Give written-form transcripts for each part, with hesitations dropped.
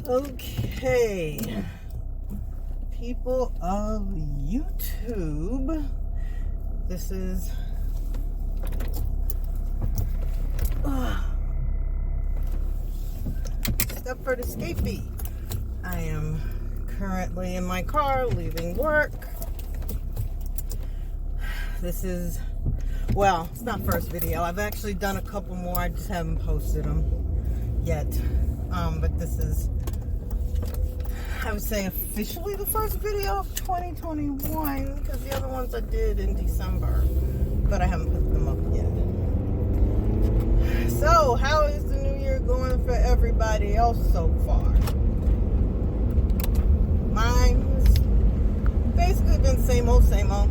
Okay, people of YouTube, this is Stepford Escapee. I am currently in my car leaving work. This is, well, it's not first video. I've actually done a couple more. I just haven't posted them yet. But this is, I would say, officially the first video of 2021, because the other ones I did in December, but I haven't put them up yet. So, how is the new year going for everybody else so far? Mine's basically been same old, same old.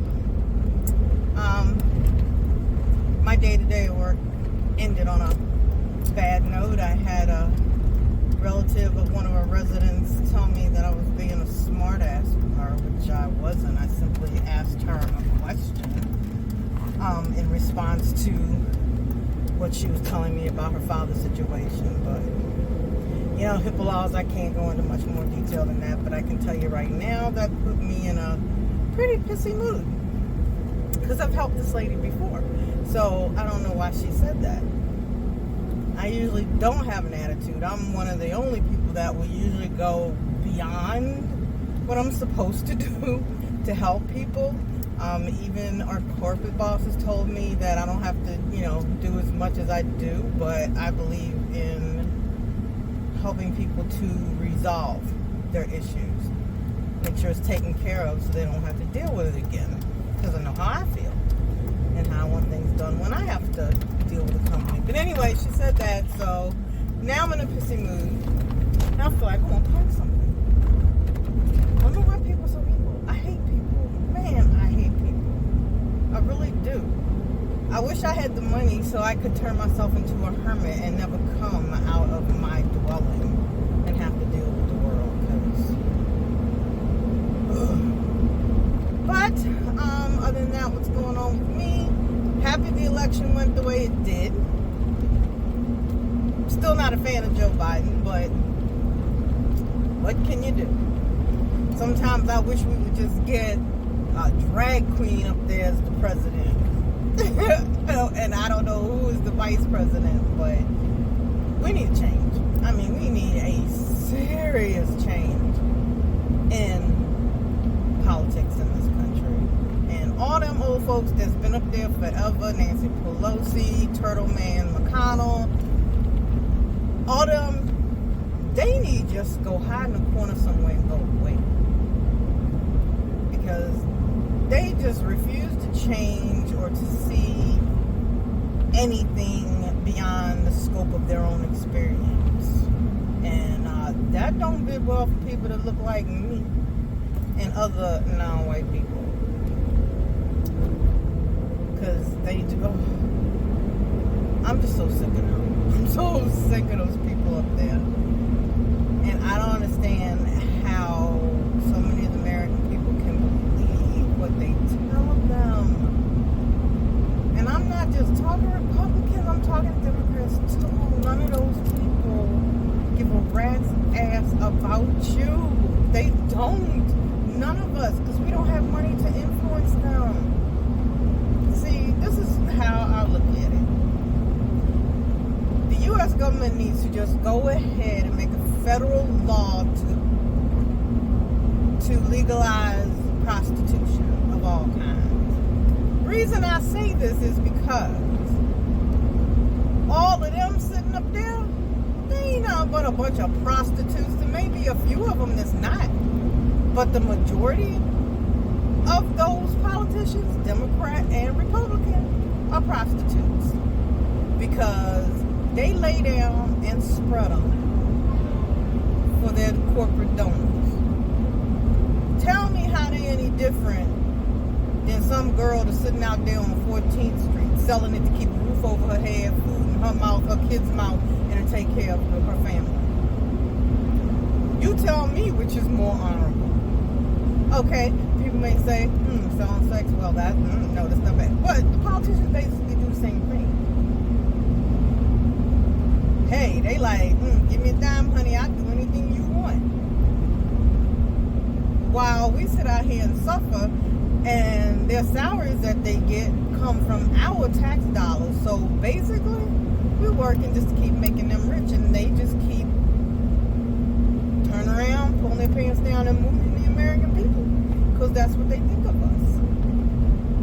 My day-to-day work ended on a bad note. I had a relative of one of our residents tell me that I was being a smart ass with her, which I wasn't. I simply asked her a question in response to what she was telling me about her father's situation. But you know, HIPAA laws, I can't go into much more detail than that, but I can tell you right now that put me in a pretty pissy mood, because I've helped this lady before. So I don't know why she said that. I usually don't have an attitude. I'm one of the only people that will usually go beyond what I'm supposed to do to help people. Even our corporate bosses told me that I don't have to, do as much as I do, but I believe in helping people to resolve their issues. Make sure it's taken care of so they don't have to deal with it again. Because I know how I feel and how I want things done when I have to deal with a company. But anyway, she said that, so now I'm in a pissy mood. Now I feel like I want to punch something. I don't know why people are so evil. I hate people. Man, I hate people. I really do. I wish I had the money so I could turn myself into a hermit and never come out of my dwelling and have to deal with the world. But other than that, what's going on with me? Happy the election went the way it did. Still not a fan of Joe Biden, but what can you do? Sometimes I wish we would just get a drag queen up there as the president. And I don't know who is the vice president, but we need a change. I mean, we need a serious change in politics in this country. And all them old folks that's been up there forever, Nancy Pelosi, Turtle Man McConnell, all them, they need to just go hide in a corner somewhere and go away. Because they just refuse to change or to see anything beyond the scope of their own experience. And that don't bid well for people that look like me and other non-white people. Because they do. I'm just so sick of them. I'm so sick of those people up there. And I don't understand how so many of the American people can believe what they tell them. And I'm not just talking Republicans, I'm talking Democrats too. None of those people give a rat's ass about you. They don't. None of us, because we don't have money to influence them. See, this is how I look at it. The U.S. government needs to just go ahead and make a federal law to legalize prostitution of all kinds. The reason I say this is because all of them sitting up there, they ain't nothing but a bunch of prostitutes. There may be a few of them that's not. But the majority of those politicians, Democrat and Republican, are prostitutes. Because they lay down and spread them for their corporate donors. Tell me how they any different than some girl that's sitting out there on 14th Street selling it to keep a roof over her head, food in her mouth, her kid's mouth, and to take care of her family. You tell me which is more honorable. Okay, people may say, selling sex, well, no, that's not bad. But the politicians basically do the same thing. Hey, they like, give me a dime, honey, I'll do anything you want. they sit out here and suffer, and their salaries that they get come from our tax dollars. So basically, we're working just to keep making them rich, and they just keep turning around, pulling their pants down, and moving the American people, because that's what they think of us.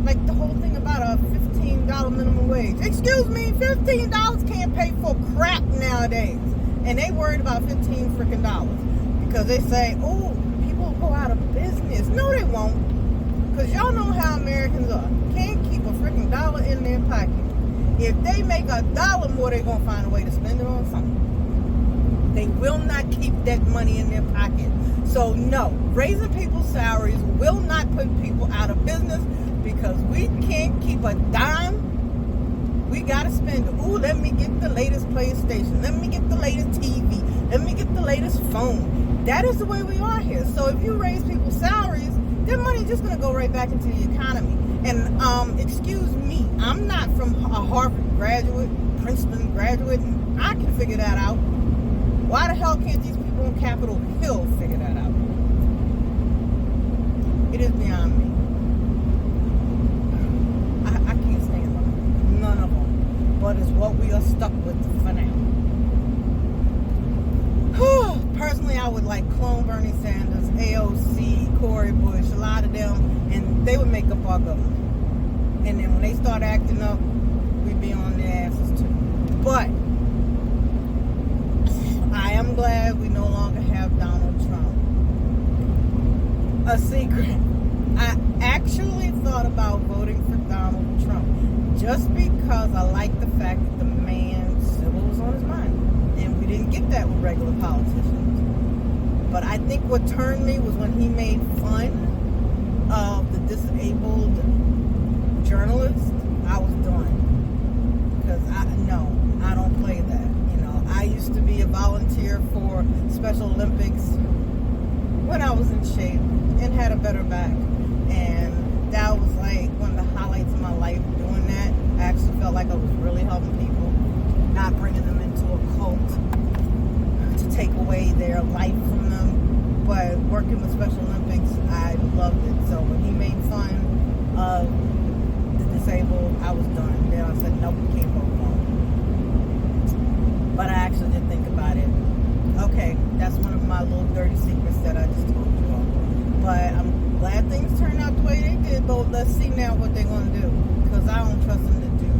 Like the whole thing about a $15 minimum wage. Excuse me, $15 can't pay for crap nowadays. And they worried about 15 freaking dollars. Because they say, oh, people will go out of business. No, they won't. Because y'all know how Americans are. Can't keep a freaking dollar in their pocket. If they make $1 more, they're going to find a way to spend it on something. They will not keep that money in their pocket. So no, raising people's salaries will not put people out of business, because we can't keep a dime. We got to spend, ooh, let me get the latest PlayStation. Let me get the latest TV. Let me get the latest phone. That is the way we are here. So if you raise people's salaries, their money is just going to go right back into the economy. And excuse me, I'm not from a Harvard graduate, Princeton graduate, and I can figure that out. Why the hell can't these people on Capitol Hill figure that out? It is beyond me. I can't stand them. None of them. But it's what we are stuck with for now. Personally, I would like clone Bernie Sanders, AOC, Cory Bush, a lot of them, and they would make up our government. And then when they start acting up, we'd be on their asses too. But I am glad we no longer have Donald Trump. A secret. I actually thought about voting for Donald Trump just because I like the fact that the man still was on his mind. And we didn't get that with regular politicians. But I think what turned me was when he made fun of the disabled journalist. I was done. Because I don't play that. I used to be a volunteer for Special Olympics when I was in shape and had a better back. And that was like one of the highlights of my life, doing that. I actually felt like I was really helping people, not bringing them into a cult to take away their life from them. But working with Special Olympics, I loved it. So when he made fun of the disabled, I was done. Then I said, nope, we can't vote for him. But I actually did think about it. Okay, that's one of my little dirty secrets that I just told you all. But I'm glad things turned out the way they did. But let's see now what they're going to do. Because I don't trust them to do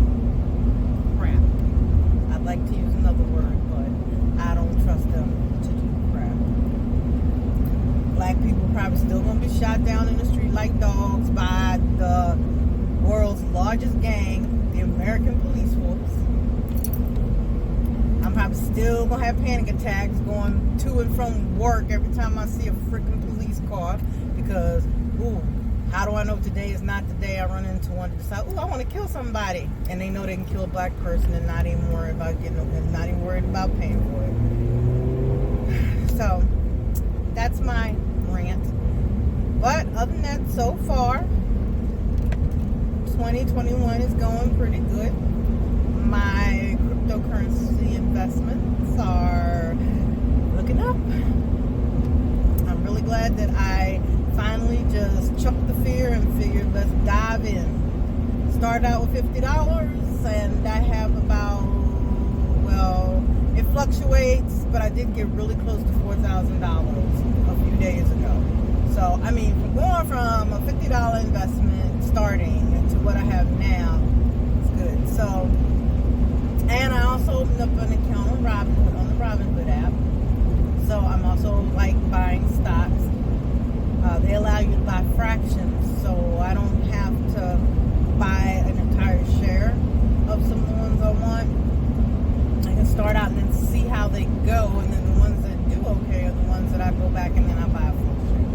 crap. I'd like to use another word, but I don't trust them to do crap. Black people probably still going to be shot down in the street like dogs by the world's largest gang, the American police force. I'm probably still going to have panic attacks going to and from work every time I see a freaking police car, because, how do I know today is not the day I run into one to decide, I want to kill somebody, and they know they can kill a black person and not even worried about not even worried about paying for it. So that's my rant. But other than that, so far 2021 is going pretty good. My cryptocurrency investments are looking up. I'm really glad that I finally just chucked the fear and figured, let's dive in. Started out with $50, and I have about, it fluctuates, but I did get really close to $4,000 a few days ago. So, from going from a $50 investment starting to what I have now, it's good. So, and I also opened up an account on Robinhood, on the Robinhood app. So I'm also buying stocks. They allow you to buy fractions, so I don't have to buy an entire share of some of the ones I want. I can start out and then see how they go, and then the ones that do okay are the ones that I go back and then I buy a full share.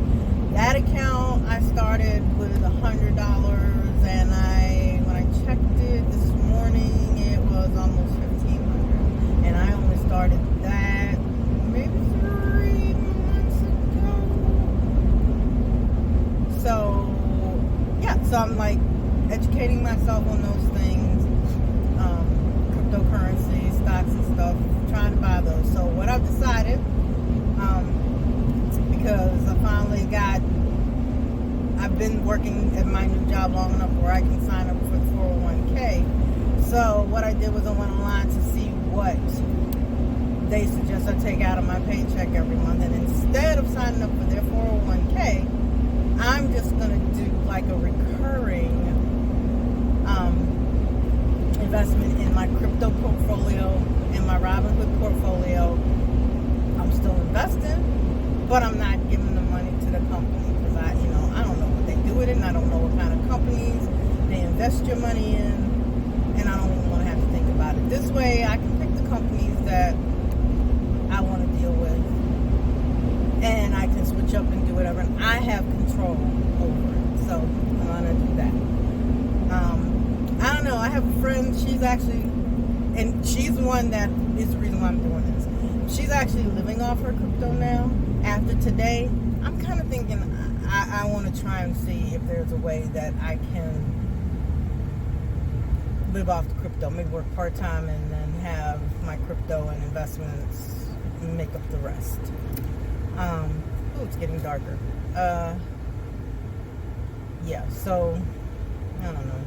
That account I started with $100, and when I checked it this morning, it was almost $1,500, and I only started that maybe 3 months ago. So so I'm educating myself on those things, cryptocurrency, stocks and stuff, trying to buy those. So what I've decided, because I finally got been working at my new job long enough where I can sign up for the 401k. So what I did was I went online to see what they suggest I take out of my paycheck every month. And instead of signing up for their 401k, I'm just going to do like a recurring investment in my crypto portfolio, in my Robinhood portfolio. I'm still investing, but I'm not giving the money to the company because I don't know what they do with it, and I don't know what kind of companies they invest your money in, and I don't even want to have to think about it. This way, I can pick the companies that I want to deal with, and I can switch up and do whatever, and I have control over it. So I'm gonna do that. I don't know. I have a friend. She's actually, and she's the one that is the reason why I'm doing this. She's actually living off her crypto now. After today, I'm kind of thinking I want to try and see if there's a way that I can live off the crypto. Maybe work part-time and then have my crypto and investments make up the rest. It's getting darker. Yeah, so I don't know.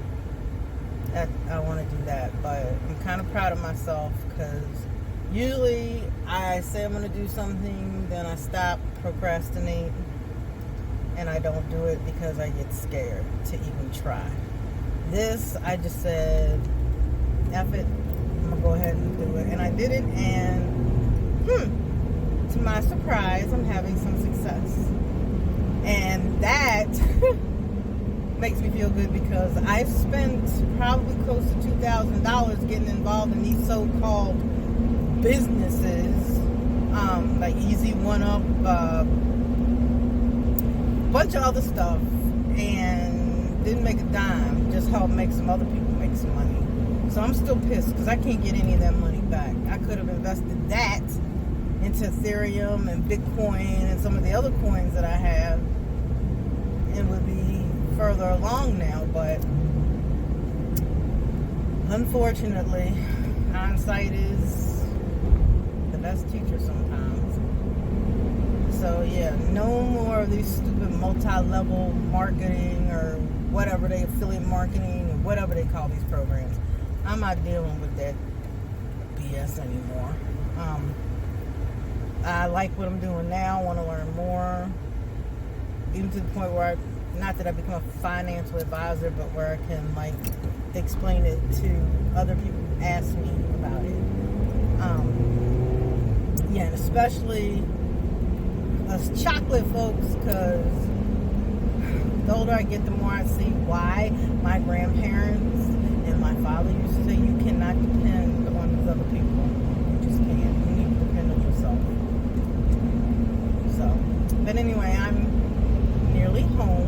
I want to do that, but I'm kind of proud of myself because usually I say I'm going to do something, then I stop, procrastinate, and I don't do it because I get scared to even try. This, I just said, F it, I'm going to go ahead and do it. And I did it, and to my surprise, I'm having some success. And that makes me feel good because I spent probably close to $2,000 getting involved in these so-called businesses, like Easy One Up, bunch of other stuff, and didn't make a dime, just helped make some other people make some money. So I'm still pissed because I can't get any of that money back. I could have invested that into Ethereum and Bitcoin and some of the other coins that I have, and would be further along now, but unfortunately, hindsight is the best teacher sometimes. So yeah, no more of these stupid multi-level marketing or whatever affiliate marketing or whatever they call these programs. I'm not dealing with that BS anymore. I like what I'm doing now. I want to learn more, even to the point where not that I become a financial advisor, but where I can like explain it to other people who ask me about it. Yeah, and especially us chocolate folks, because the older I get, the more I see why my grandparents and my father used to say you cannot depend on these other people. You just can't. You need to depend on yourself. So, but anyway, I'm nearly home.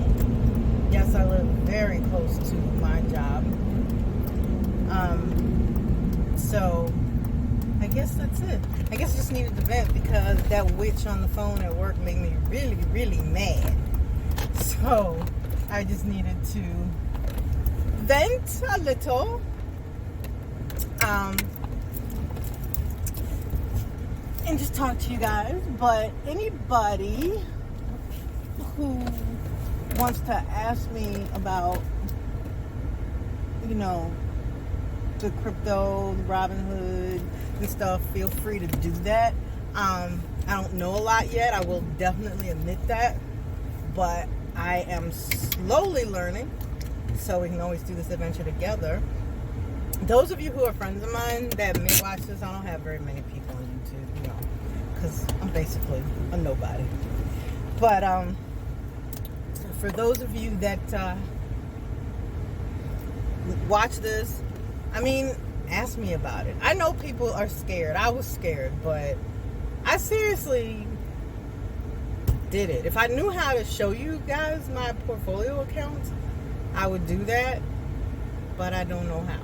Yes, I live very close to my job. So I guess that's it. I guess I just needed to vent because that witch on the phone at work made me really, really mad. So I just needed to vent a little. And just talk to you guys. But anybody who wants to ask me about, the crypto, the Robinhood and stuff, feel free to do that. I don't know a lot yet. I will definitely admit that. But I am slowly learning. So we can always do this adventure together. Those of you who are friends of mine that may watch this, I don't have very many people on YouTube, because I'm basically a nobody. But, for those of you that watch this, ask me about it. I know people are scared. I was scared, but I seriously did it. If I knew how to show you guys my portfolio accounts, I would do that, but I don't know how.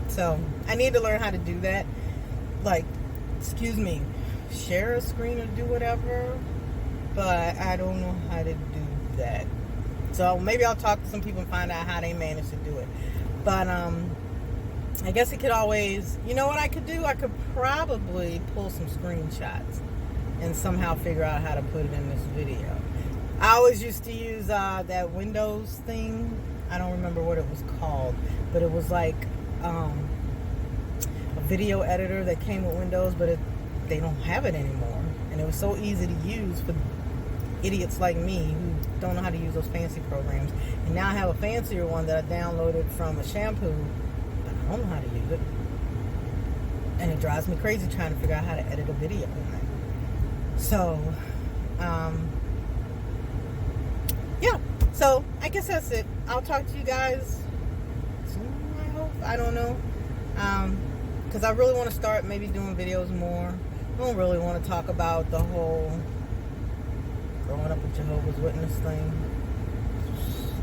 So I need to learn how to do that. Share a screen or do whatever. But I don't know how to do that. So maybe I'll talk to some people and find out how they manage to do it. But I guess it could always, what I could do? I could probably pull some screenshots and somehow figure out how to put it in this video. I always used to use that Windows thing. I don't remember what it was called, but it was like a video editor that came with Windows, but they don't have it anymore. And it was so easy to use for idiots like me who don't know how to use those fancy programs. And now I have a fancier one that I downloaded from a shampoo, but I don't know how to use it. And it drives me crazy trying to figure out how to edit a video in it. So, yeah. So, I guess that's it. I'll talk to you guys soon, I hope. I don't know. Because I really want to start maybe doing videos more. I don't really want to talk about the whole growing up with Jehovah's Witness thing.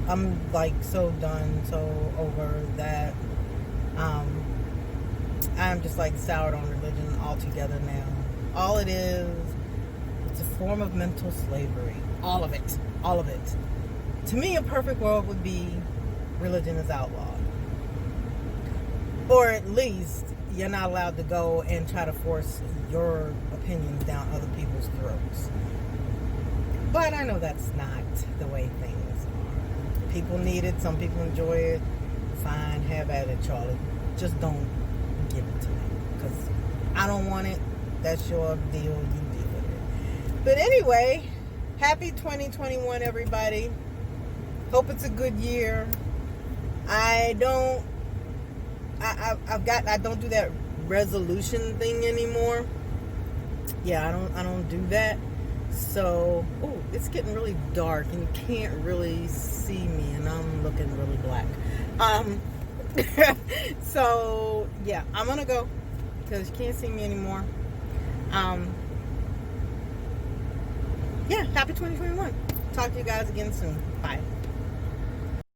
I'm like so done, so over that. I'm just like soured on religion altogether now. All it is, it's a form of mental slavery. All of it. All of it. To me, a perfect world would be religion is outlawed. Or at least you're not allowed to go and try to force your opinions down other people's throats. But I know that's not the way things are. People need it. Some people enjoy it. Fine, have at it, Charlie. Just don't give it to me. Because I don't want it. That's your deal. You deal with it. But anyway, happy 2021, everybody. Hope it's a good year. I don't do that resolution thing anymore. Yeah, I don't do that. So, oh, it's getting really dark and you can't really see me and I'm looking really black. So, yeah, I'm going to go because you can't see me anymore. Yeah, happy 2021. Talk to you guys again soon. Bye.